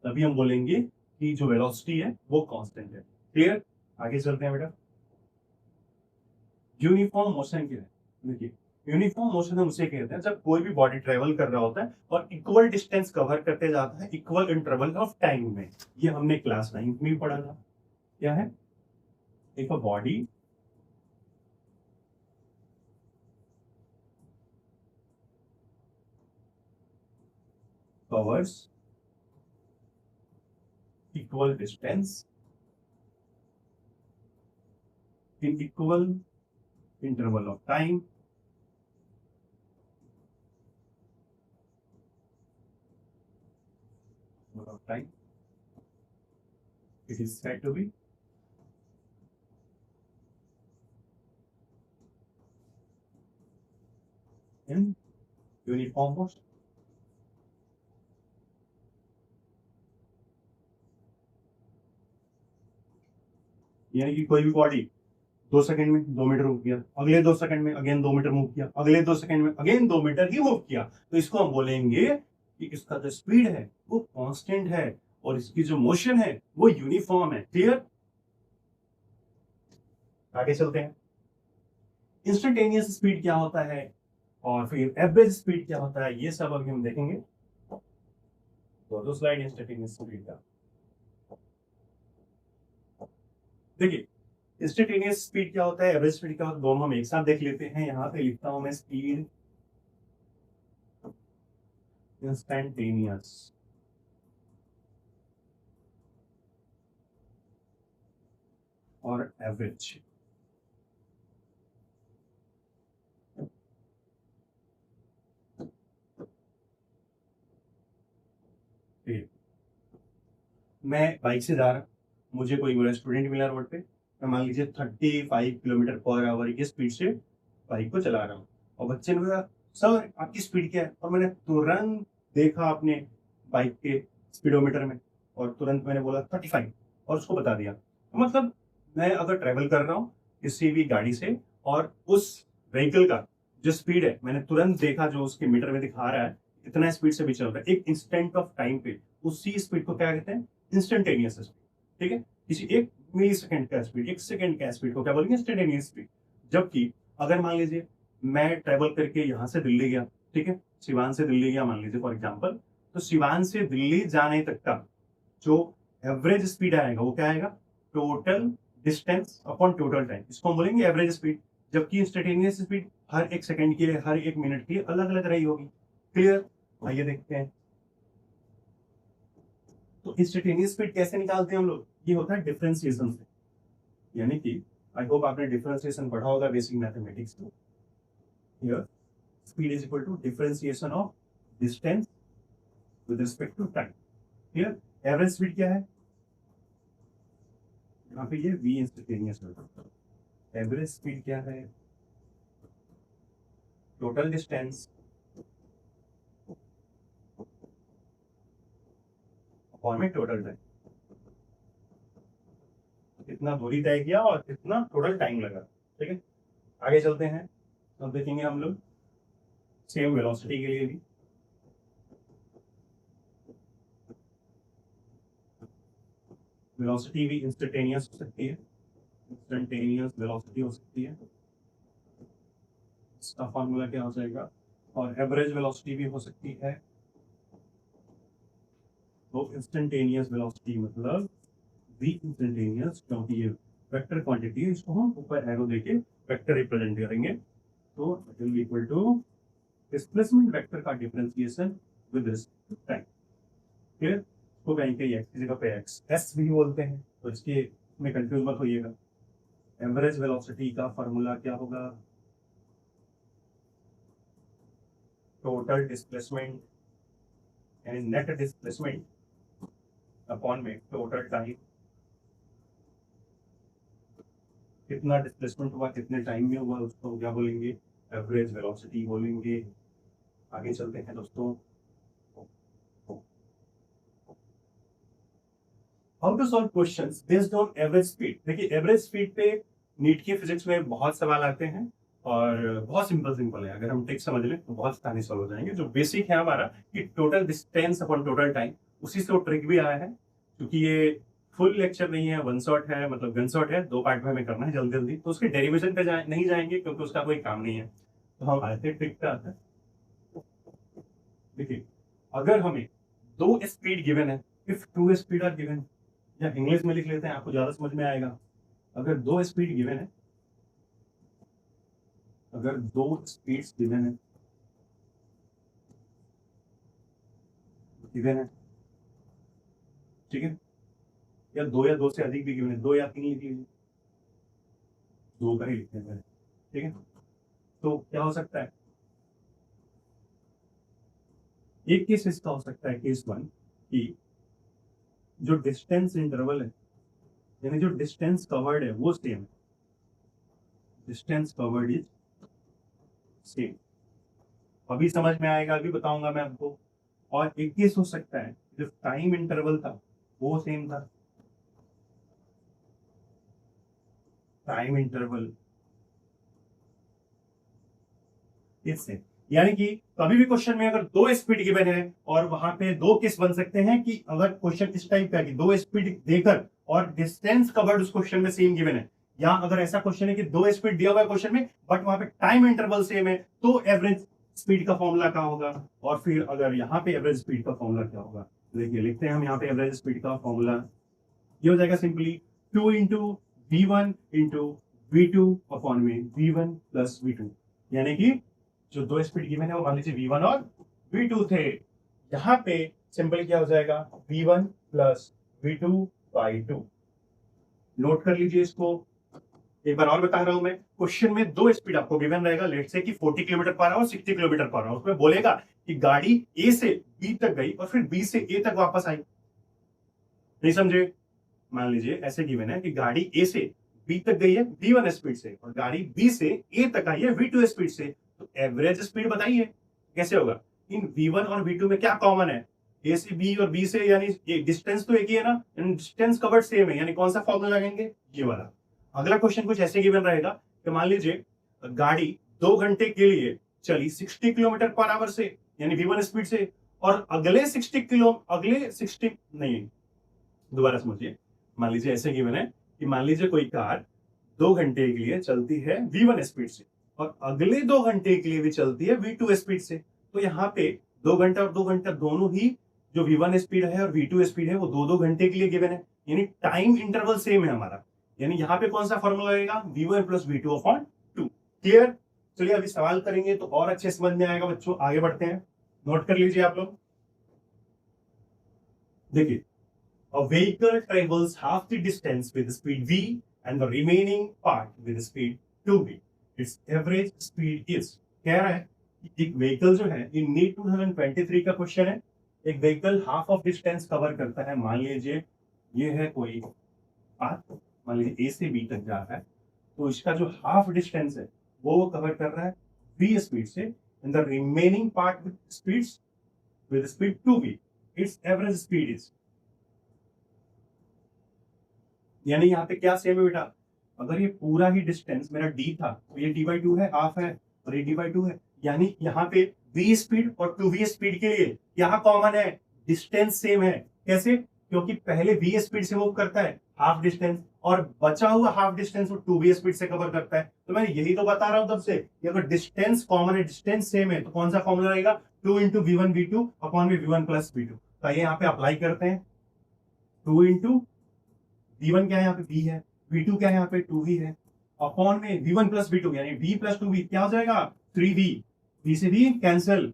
Speaker 1: तभी हम बोलेंगे कि जो वेलोसिटी है वो कांस्टेंट है। क्लियर? आगे चलते हैं बेटा। यूनिफॉर्म मोशन क्या है? देखिए यूनिफॉर्म मोशन हम उसे कहते हैं जब कोई भी बॉडी ट्रेवल कर रहा होता है और इक्वल डिस्टेंस कवर करते जाता है इक्वल इंटरवल ऑफ टाइम में। ये हमने क्लास 9 में पढ़ा था। क्या है? एक body covers equal distance in equal interval of time it is said to be in uniform motion। यानी कि कोई भी बॉडी 2 सेकंड में 2 मीटर मूव किया, अगले 2 सेकंड में अगेन 2 मीटर मूव किया, अगले 2 सेकंड में अगेन 2 मीटर ही मूव किया, तो इसको हम बोलेंगे कि इसका जो स्पीड है वो कांस्टेंट है और इसकी जो मोशन है वो यूनिफॉर्म है। क्लियर? आगे चलते हैं। इंस्टेंटेनियस स्पीड क्या होता है और फिर एवरेज स्पीड क्या होता है, ये सब अभी हम देखेंगे। तो दो स्लाइड इंस्टेंटेनियस स्पीड का देखिए। इंस्टेंटेनियस स्पीड क्या होता है, एवरेज स्पीड क्या होता है, दोनों हम एक साथ देख लेते हैं। यहाँ पे लिखता हूं मैं स्पीड इंस्टेंटेनियस और एवरेज। मैं बाइक से जा रहा हूँ, मुझे कोई मेरा स्टूडेंट मिला रोड पे, मैं मान लीजिए 35 किलोमीटर पर आवर की स्पीड से बाइक को चला रहा हूँ, और बच्चे ने बोला सर आपकी स्पीड क्या है, और मैंने तुरंत देखा अपने बाइक के स्पीडोमीटर में और तुरंत मैंने बोला 35 और उसको बता दिया। तो मतलब मैं अगर ट्रेवल कर रहा हूँ किसी भी गाड़ी से और उस व्हीकल का जो स्पीड है मैंने तुरंत देखा, जो उसके मीटर में दिखा रहा है इतना स्पीड से भी चल रहा है एक इंस्टेंट ऑफ टाइम पे, उसी स्पीड को क्या कहते हैं? Instantaneous speed. ठीक है? किसी 1 मिली सेकंड का स्पीड, 1 सेकंड का स्पीड को क्या बोलेंगे? Instantaneous speed. जबकि अगर मान लीजिए मैं ट्रेवल करके यहाँ से दिल्ली गया, ठीक है, सिवान से दिल्ली गया मान लीजिए फॉर एग्जाम्पल, तो सिवान से दिल्ली जाने तक का जो एवरेज स्पीड आएगा वो क्या आएगा? Total distance upon total time, इसको हम बोलेंगे एवरेज स्पीड। जबकि इंस्टेंटेनियस स्पीड हर 1 सेकंड के लिए, हर 1 मिनट के लिए अलग अलग रही होगी। क्लियर? आइए देखते हैं। तो इंस्टेंटेनियस स्पीड कैसे निकालते हैं हम लोग? ये होता है डिफरेंशिएशन से। यानी कि आई होप आपने डिफरेंशिएशन पढ़ा होगा बेसिक मैथमेटिक्स में। Here speed is equal to differentiation of distance with respect to time. Here average speed क्या है? यहाँ पे ये v इंस्टेंटेनियस है। एवरेज स्पीड क्या है? टोटल डिस्टेंस अपॉन में टोटल टाइम। कितना दूरी तय किया और कितना टोटल टाइम लगा। ठीक है, आगे चलते हैं। अब देखेंगे हम लोग सेम वेलोसिटी के लिए भी। वेलोसिटी भी इंस्टेंटेनियस हो सकती है, इंस्टेंटेनियस वेलोसिटी हो सकती है, इसका फॉर्मूला क्या हो जाएगा, और एवरेज वेलोसिटी भी हो सकती है। तो इंस्टेंटेनियस वेलोसिटी मतलब वी इंस्टेंटेनियस, क्योंकि ये वेक्टर क्वांटिटी है, इसको हम ऊपर एरो देके वेक्टर रिप्रेजेंट करेंगे। तो it will be equal to displacement vector का differentiation with respect to time. फिर इसको कहीं कहीं एक्स की जगह पे एक्स एस भी बोलते हैं, तो इसके में कंफ्यूज मत होइएगा। एवरेज वेलोसिटी का फॉर्मूला क्या होगा, टोटल डिस्प्लेसमेंट यानी नेट डिस्प्लेसमेंट अपॉन में टोटल टाइम, कितना डिस्प्लेसमेंट हुआ कितने टाइम में हुआ उसको क्या बोलेंगे, एवरेज वेलोसिटी बोलेंगे। आगे चलते हैं दोस्तों। How to solve questions based on average speed. देखिए एवरेज स्पीड पे नीट की फिजिक्स में बहुत सवाल आते हैं और बहुत सिंपल है, अगर हम ट्रिक समझ लें तो बहुत आसानी सॉल्व हो जाएंगे। जो बेसिक है हमारा कि total distance upon total time, उसी से वो ट्रिक भी आया है। क्योंकि ये फुल लेक्चर नहीं है, वन शॉट है, मतलब गन शॉट है, 2 पार्ट में हमें करना है जल्दी जल्दी, तो उसके डेरिवेशन पे नहीं जाएंगे क्योंकि उसका कोई काम नहीं है। तो हम आए थे ट्रिक पे आते हैं। देखिए अगर हमें 2 स्पीड गिवन है, इफ 2 स्पीड आर गिवन, या इंग्लिश में लिख लेते हैं आपको ज्यादा समझ में आएगा। अगर 2 स्पीड गिवन है, अगर 2 स्पीड्स गिवन है, ठीक है, या 2 या 2 से अधिक भी गिवन है, 2 या 3 लिख लीजिए, 2 का ही लिखते हैं पहले। ठीक है, तो क्या हो सकता है, एक केस इसका हो सकता है केस 1 कि जो डिस्टेंस इंटरवल है, यानी जो डिस्टेंस कवर्ड है वो सेम है, डिस्टेंस कवर्ड इज सेम। अभी समझ में आएगा, अभी बताऊंगा मैं आपको। और एक केस हो सकता है जो टाइम इंटरवल था वो सेम था, टाइम इंटरवल इज सेम। यानी कि कभी भी क्वेश्चन में अगर 2 स्पीड गिवन है और वहां पे 2 केस बन सकते हैं कि अगर क्वेश्चन इस टाइप का कि 2 स्पीड देकर और डिस्टेंस कवर्ड उस क्वेश्चन में सेम गिवन है, या अगर ऐसा क्वेश्चन है कि 2 स्पीड दिया हुआ है क्वेश्चन में बट वहां पे टाइम इंटरवल सेम है, तो एवरेज स्पीड का फॉर्मूला क्या होगा। और फिर अगर यहाँ पे एवरेज स्पीड का फॉर्मूला क्या होगा, देखिए लिखते हैं हम यहाँ पे एवरेज स्पीड का फॉर्मूला, ये हो जाएगा simply 2 into V1 into V2 upon में V1 प्लस V2। यानी कि जो 2 स्पीड गिवन है वो मान लीजिए V1 और V2 थे, यहाँ पे सिंपल क्या हो जाएगा V1 plus V2 by 2। Note कर लीजिए इसको। एक बार और बता रहा हूं मैं, क्वेश्चन में 2 स्पीड आपको गिवन रहेगा, लेट से कि 40 kilometre per hour, 60 kilometre per hour. उसमें बोलेगा कि गाड़ी ए से बी तक गई और फिर बी से ए तक वापस आई। नहीं समझे, मान लीजिए ऐसे गिवन है कि गाड़ी ए से बी तक गई है V1 स्पीड से और गाड़ी बी से ए तक आई है V2 स्पीड से, तो एवरेज स्पीड बताइए कैसे होगा। इन V1 और V2 में क्या कॉमन है, ए से बी और बी से, यानी डिस्टेंस तो एक ही है ना, डिस्टेंस कवर्ड सेम है, यानी कौन सा फॉर्मूला लगाएंगे, ये वाला। अगला क्वेश्चन कुछ ऐसे गिवन रहेगा कि मान लीजिए गाड़ी 2 घंटे के लिए चली 60 किलोमीटर पर आवर से, यानी V1 स्पीड से, और अगले 60 नहीं, दोबारा समझिए। मान लीजिए ऐसे गिवन है कि मान लीजिए कोई कार 2 घंटे के लिए चलती है V1 स्पीड से और अगले 2 घंटे के लिए भी चलती है V2 स्पीड से। तो यहाँ पे 2 घंटा और 2 घंटा दोनों ही जो V1 स्पीड है और V2 स्पीड है वो 2-2 घंटे के लिए गिवन है, यानी टाइम इंटरवल सेम है हमारा। यानी यहाँ पे कौन सा फॉर्मूला लगेगा, V1 plus V2 upon 2। Clear. चलिए अभी सवाल करेंगे तो और अच्छे समझ में आएगा बच्चों। आगे बढ़ते हैं, नोट कर लीजिए आप लोग। देखिए a vehicle travels half the distance with speed v and the remaining part with speed 2v. Its average speed is, कह रहा है कि एक व्हीकल जो है, ये नीट 2023 का क्वेश्चन है, एक vehicle half of distance cover करता है। मान लीजिए ये है कोई पाथ, मान लीजिए ए से बी तक जा रहा है, तो इसका जो हाफ डिस्टेंस है वो कवर कर रहा है v स्पीड से, and the remaining part with speed 2v. Its average speed is, यानी यहाँ पे क्या सेम है बेटा, अगर ये पूरा ही डिस्टेंस मेरा d था तो ये d/2 है, हाफ है, और ये d/2 है, यानी यहाँ पे v स्पीड और 2v स्पीड के लिए यहाँ कॉमन है, डिस्टेंस सेम है। कैसे? क्योंकि पहले v स्पीड से मूव करता है हाफ डिस्टेंस, और बचा हुआ हाफ डिस्टेंस वो 2v स्पीड से कवर करता है। तो मैं यही तो बता रहा हूं तब से कि अगर डिस्टेंस कॉमन है, डिस्टेंस सेम है, तो कौन सा फॉर्मूला रहेगा, 2 इंटू v1 v2 अपॉन में v1 प्लस v2। तो ये यहाँ पे अप्लाई करते हैं, 2 इंटू v1 क्या है, यहाँ पे v है, v2 क्या है, यहाँ पे 2v है, अपॉन में v1 प्लस v2 यानी v प्लस 2v क्या हो जाएगा, 3v, v से v कैंसिल,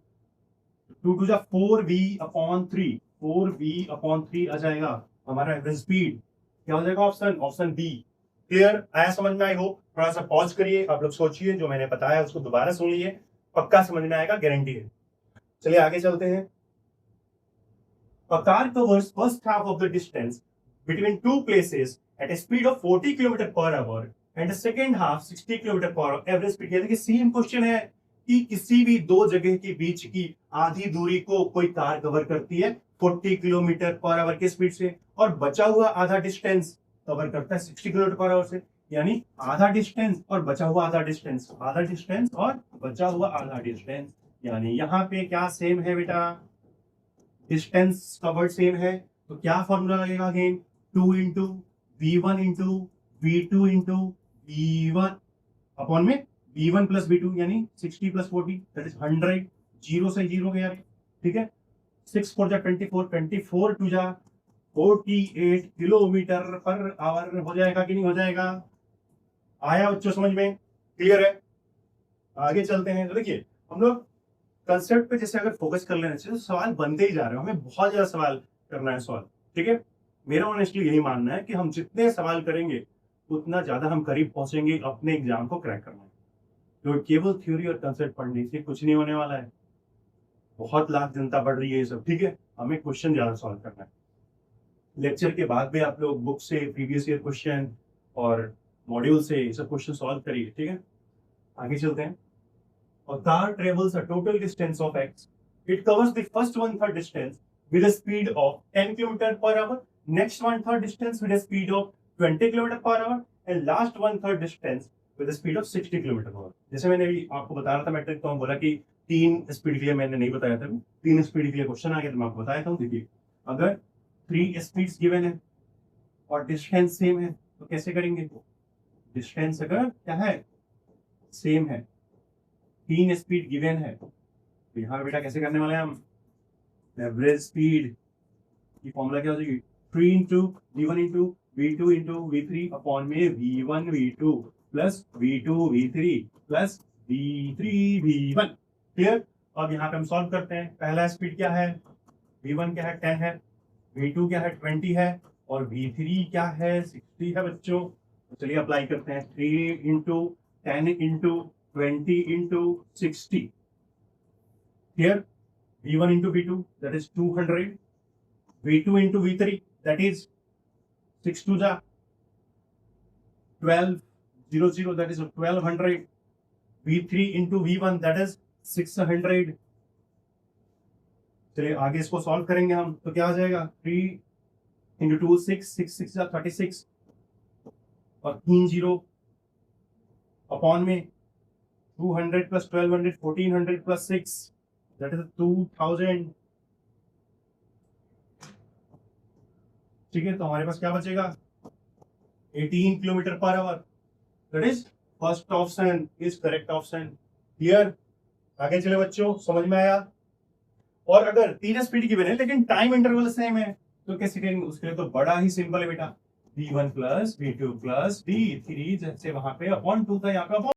Speaker 1: 2 टू जा 4v अपॉन 3, 4v अपॉन 3 आ जाएगा हमारा एवरेज स्पीड। क्या हो जाएगा ऑप्शन, ऑप्शन बी। क्लियर आया समझ में? आई हो। थोड़ा सा पॉज करिए, आप लोग सोचिए, जो मैंने बताया उसको दोबारा सुन लिए, पक्का समझ में आएगा, गारंटी है। चलिए आगे चलते हैं। A car covers first half of the distance between two places at a speed of 40 km per hour and the second half 60 km per hour average speed। यानी कि सेम क्वेश्चन है कि किसी भी दो जगह के बीच की आधी दूरी को कोई कार कवर करती है 40 किलोमीटर पर आवर के स्पीड से, और बचा हुआ आधा डिस्टेंस कवर करता है 60 किलोमीटर पर आवर से। यानी आधा डिस्टेंस और बचा हुआ आधा डिस्टेंस, आधा डिस्टेंस और बचा हुआ आधा डिस्टेंस, यानी यहाँ पे क्या सेम है बेटा, डिस्टेंस कवर्ड सेम है। तो क्या फॉर्मूला लगेगा again, 2 into v1 into v2 into v1 upon में v1 प्लस v2 यानी 60 प्लस 40 दैट इज 100, जीरो से जीरो गया, ठीक है, 6 4 जा 24, 24 टू जा 48 किलोमीटर पर आवर हो जाएगा कि नहीं हो जाएगा? आया बच्चों समझ में? क्लियर है? आगे चलते हैं। तो देखिए हम लोग कंसेप्ट पे जैसे अगर फोकस कर लेना चाहिए तो सवाल बनते ही जा रहे हैं, हमें बहुत ज्यादा सवाल करना है सॉल्व, ठीक है। मेरा ऑनेस्टली यही मानना है कि हम जितने सवाल करेंगे उतना ज्यादा हम करीब पहुंचेंगे अपने एग्जाम को क्रैक करने। तो केवल थ्योरी और कंसेप्ट पढ़ने से कुछ नहीं होने वाला है, बहुत लाख जनता बढ़ रही है ये सब, ठीक है। हमें क्वेश्चन ज्यादा सॉल्व करना है। लेक्चर के बाद भी आप लोग बुक से प्रीवियस ईयर क्वेश्चन और मॉड्यूल से ये सब क्वेश्चन सॉल्व करिए, ठीक है। आगे चलते हैं। A car travels a total distance of x. It covers the first 1/3 distance with a speed of 10 km per hour, next 1/3 distance with a speed of 20 km per hour, and last 1/3 distance with a speed of 60 km per hour। जैसे मैंने अभी आपको बता रहा था matric, तो हम बोला कि 3 स्पीड के लिए मैंने नहीं बताया था, 3 स्पीड के लिए क्वेश्चन आ गया तो मैं आपको बताया था। देखिए अगर 3 स्पीड्स गिवन है और डिस्टेंस सेम है तो कैसे करेंगे? डिस्टेंस अगर क्या है, सेम है, 3 स्पीड गिवन है तो यहाँ बेटा कैसे करने वाले हैं हम, एवरेज स्पीड की फॉर्मूला क्या हो जाएगी, 3 into v1 into v2 into v3 upon में v1 v2 plus v2 v3 plus v3 v1। Clear? अब यहाँ पे हम सॉल्व करते हैं। पहला स्पीड क्या है, v1 क्या है 10 है, v2 क्या है 20 है, और v3 क्या है 60 है बच्चों। तो चलिए अप्लाई करते हैं, 3 into 10 into 20 into 60. Here, v1 into v2, that is 200. v2 into v3, that is 6 to the 12, 00, that is 1200. v3 into v1, that is 600. चलिए आगे इसको सॉल्व करेंगे हम, तो क्या हो जाएगा, 3 into 2 6, 6 6 36, और 3 0 अपॉन में 200 plus 1200, 1400 plus 6, that is 2000। ठीक है, तो हमारे पास क्या बचेगा, 18 kilometre per hour. That is first option is correct option. Clear? आगे चले बच्चों, समझ में आया? और अगर 3 स्पीड की बने लेकिन टाइम इंटरवल सेम है तो कैसे करेंगे? उसके लिए तो बड़ा ही सिंपल है बेटा, v1 plus v2 plus v3, जैसे वहां पे अपॉन 2 था यहाँ पे